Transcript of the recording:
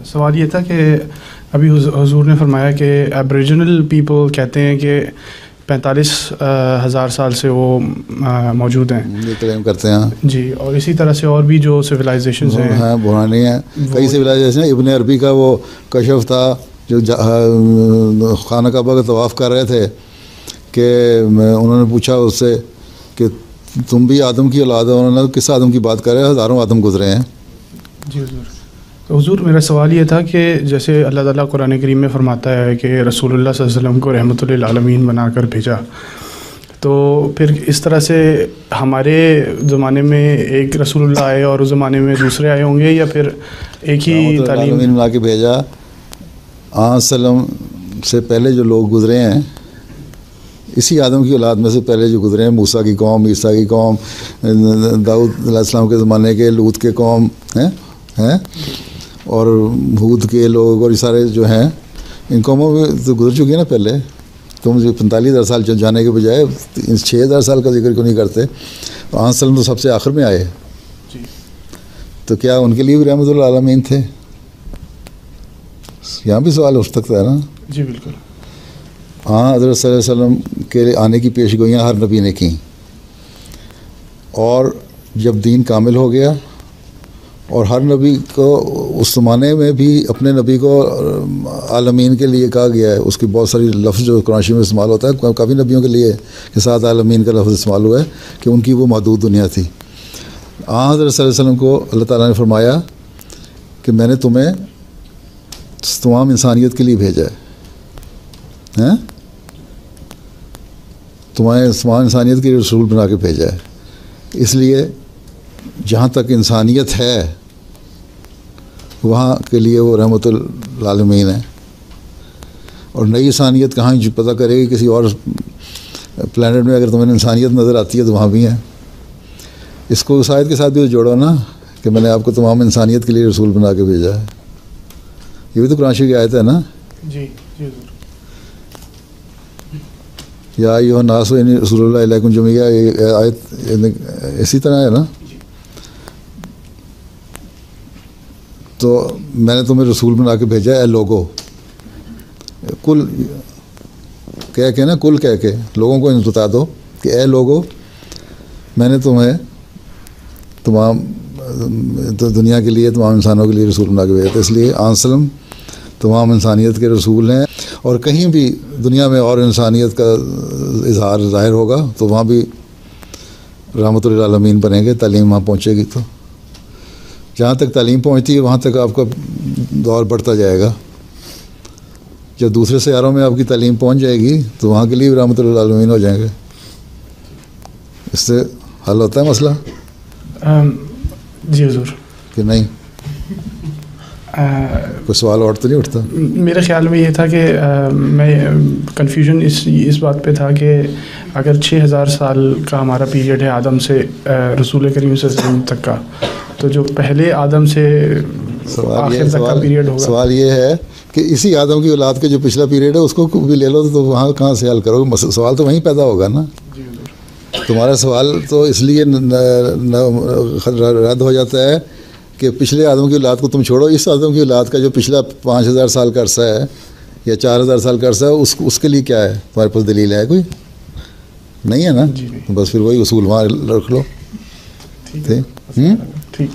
सवाल ये था कि अभी हुजूर ने फरमाया कि एब्रिजिनल पीपल कहते हैं कि 45,000 साल से वो मौजूद हैं, ये क्लेम करते हैं जी। और इसी तरह से और भी जो सिविलाइजेशंस हैं, हाँ पुरानी हैं, कई सिविलाइजेशन। इब्न अरबी का वो कशफ था जो खाना काबा का तवाफ़ कर रहे थे कि उन्होंने पूछा उससे कि तुम भी आदम की औलाद हो। उन्होंने किस आदम की बात कर रहे हैं, हज़ारों आदम गुजरे हैं। जी हुजूर। तो हुजूर मेरा सवाल ये था कि जैसे अल्लाह ताला कुरान करीम में फरमाता है कि रसूलुल्लाह सल्लल्लाहु अलैहि वसल्लम को रहमतुल लिल आलमीन बनाकर भेजा, तो फिर इस तरह से हमारे ज़माने में एक रसूलुल्लाह आए और उस ज़माने में दूसरे आए होंगे, या फिर एक ही तालीम बना के भेजा? सल्लम से पहले जो लोग गुजरे हैं, इसी आदम की औलाद में से पहले जो गुजरे हैं, मूसा की कौम, ईसा की कौम, दाऊद अलैहिस्सलाम के ज़माने के, लूत के कौम हैं और हूद के लोग और ये सारे जो हैं, इन कौमों में तो गुजर चुके हैं ना पहले। तुम जो 45,000 साल जाने के बजाय 6,000 साल का जिक्र क्यों नहीं करते? तो सल्लम तो सबसे आखिर में आए, तो क्या उनके लिए भी रहमतुल आलमीन थे? यहाँ भी सवाल उठ सकता है ना। जी बिल्कुल। हज़रत सल्लल्लाहु अलैहि वसल्लम के आने की पेशगोइयाँ हर नबी ने की, और जब दीन कामिल हो गया और हर नबी को उस ज़माने में भी अपने नबी को आलमीन के लिए कहा गया है। उसकी बहुत सारी लफ्ज़ जो कुरान में इस्तेमाल होता है, काफ़ी नबियों के लिए के साथ आलमीन का लफ्ज़ इस्तेमाल हुआ है कि उनकी वो महदूद दुनिया थी। हज़रत सल्लल्लाहु अलैहि वसल्लम को अल्लाह ताला ने फरमाया कि मैंने तुम्हें तमाम इंसानियत के लिए भेजा है, तुम्हें तमाम इंसानियत के लिए रसूल बना के भेजा है। इसलिए जहाँ तक इंसानियत है वहाँ के लिए वो रहमतुल आलमीन है, और नई इंसानियत कहाँ पता करेगी? किसी और प्लैनेट में अगर तुम्हें इंसानियत नज़र आती है तो वहाँ भी है। इसको उस आयत के साथ भी तो जोड़ो ना कि मैंने आपको तमाम इंसानियत के लिए रसूल बना के भेजा है। ये भी तो कुरान शरीफ की आयत है ना। जी जी। या यो नासो रसूलुल्लाह अलैकुम जमीआ, ये आयत इसी तरह है ना। तो मैंने तुम्हें रसूल बना के भेजा है, लोगो कुल कह के ना, कुल कह के लोगों को बता दो कि ए लोगो, मैंने तुम्हें तमाम तो दुनिया के लिए, तमाम इंसानों के लिए रसूल बना के भेजा। इसलिए आसलम तमाम इंसानियत के रसूल हैं, और कहीं भी दुनिया में और इंसानियत का इजहार ज़ाहिर होगा तो वहाँ भी रहमतुल आलमीन बनेंगे। तालीम वहाँ पहुँचेगी, तो जहाँ तक तालीम पहुँचती है वहाँ तक आपका दौर बढ़ता जाएगा। जब दूसरे सयारों में आपकी तालीम पहुँच जाएगी तो वहाँ के लिए भी रहमतुल आलमीन हो जाएंगे। इससे हल होता है मसला। जी हुजूर। कि नहीं? कोई सवाल और तो नहीं उठता? मेरे ख्याल में ये था कि मैं कन्फ्यूजन इस बात पे था कि अगर 6,000 साल का हमारा पीरियड है आदम से रसूल करीम सल्लल्लाहु अलैहि वसल्लम तक का, तो जो पहले आदम से आखिर तक का पीरियड होगा। सवाल ये है कि इसी आदम की औलाद का जो पिछला पीरियड है उसको भी ले लो, तो वहाँ कहाँ से हल करोगे? सवाल तो वहीं पैदा होगा ना। तुम्हारा सवाल तो इसलिए रद्द हो जाता है कि पिछले आदम की औलाद को तुम छोड़ो, इस आदम की औलाद का जो पिछला 5,000 साल का अरसा है या 4,000 साल का अरसा है, उसके लिए क्या है? तुम्हारे पास दलील है कोई? नहीं है ना। तो बस फिर वही उसूल वहाँ रख लो। ठीक।